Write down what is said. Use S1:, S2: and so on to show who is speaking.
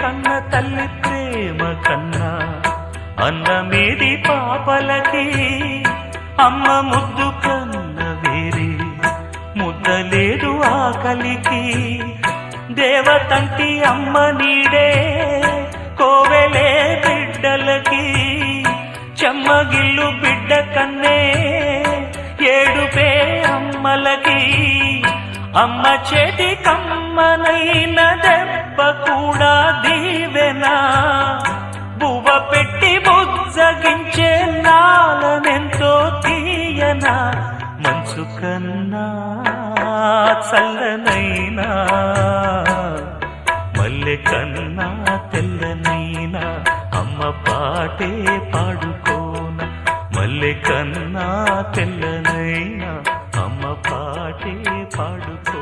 S1: కన్న తల్లి ప్రేమ కన్నా అన్నమేది పాపలకి అమ్మ ముద్దు కన్న వేరే ముద్దలేదు ఆకలికి దేవతంటి అమ్మ నీడే కోవెలే బిడ్డలకి చెమ్మగిల్లు బిడ్డ కన్నే ఏడుపే అమ్మలకి అమ్మ చేతి కమ్మనైన దెబ్బ కూడా దీవెనా బువ్వ పెట్టి బుజ్జగించే నాలనెంతో తీయనా మంచు కన్నా చల్లనైనా మల్లె కన్నా తెల్లనైనా అమ్మ పాటే పాడుకోన మల్లె కన్నా తెల్లనైనా అమ్మ పాటే పాడుకో